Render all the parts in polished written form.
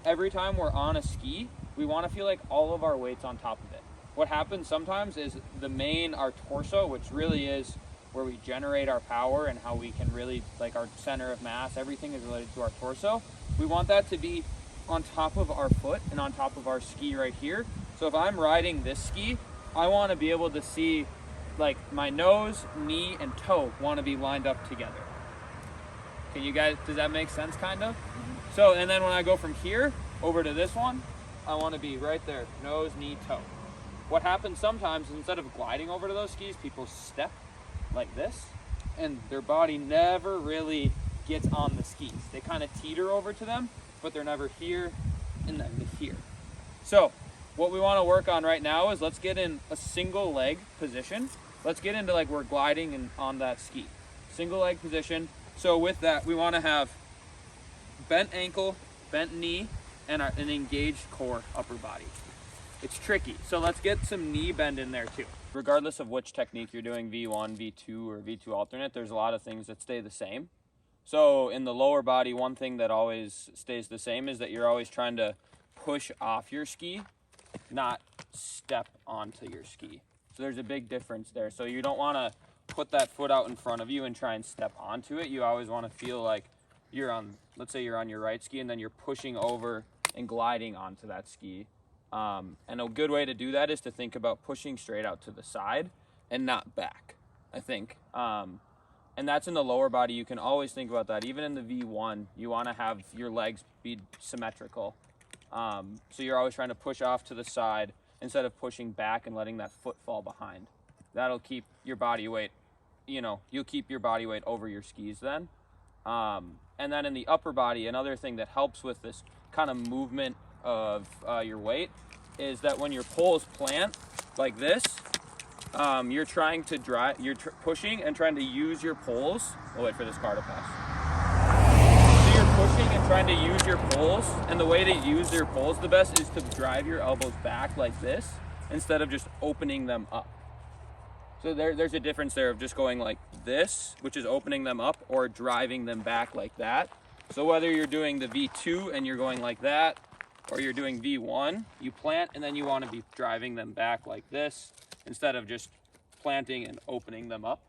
every time we're on a ski, we want to feel like all of our weight's on top of it. What happens sometimes is our torso, which really is where we generate our power and how we can really, like our center of mass, everything is related to our torso. We want that to be on top of our foot and on top of our ski right here. So if I'm riding this ski, I want to be able to see like my nose, knee, and toe want to be lined up together. Can you guys, does that make sense kind of? Mm-hmm. So, and then when I go from here over to this one, I want to be right there, nose, knee, toe. What happens sometimes is instead of gliding over to those skis, people step like this, and their body never really gets on the skis. They kind of teeter over to them, but they're never here and then here. So what we want to work on right now is let's get in a single leg position. Let's get into like we're gliding and on that ski. Single leg position. So with that, we want to have bent ankle, bent knee, and an engaged core upper body. It's tricky, so let's get some knee bend in there too. Regardless of which technique you're doing, V1, V2, or V2 alternate, there's a lot of things that stay the same. So in the lower body, one thing that always stays the same is that you're always trying to push off your ski, not step onto your ski. So there's a big difference there. So you don't want to put that foot out in front of you and try and step onto it. You always want to feel like you're on, let's say you're on your right ski and then you're pushing over and gliding onto that ski. And a good way to do that is to think about pushing straight out to the side and not back, I think. And that's in the lower body. You can always think about that. Even in the V1, you want to have your legs be symmetrical. So you're always trying to push off to the side instead of pushing back and letting that foot fall behind. That'll keep your body weight, you'll keep your body weight over your skis then. And then in the upper body, another thing that helps with this kind of movement of your weight is that when your poles plant like this, you're trying to drive, pushing and trying to use your poles. We'll wait for this car to pass. So you're pushing and trying to use your poles, and the way to use your poles the best is to drive your elbows back like this instead of just opening them up. So there's a difference there of just going like this, which is opening them up, or driving them back like that. So whether you're doing the V2 and you're going like that, or you're doing V1, you plant and then you want to be driving them back like this instead of just planting and opening them up.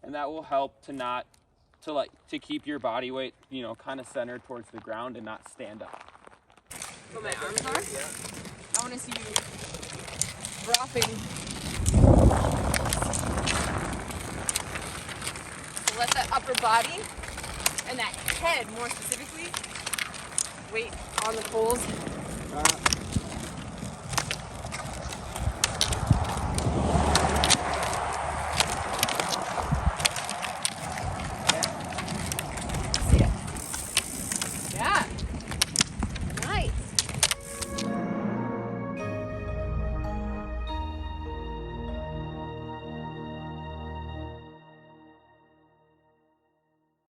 And that will help to keep your body weight, kind of centered towards the ground and not stand up. What my arms are? Yeah. I want to see you dropping. So let that upper body and that head more specifically weight on the poles.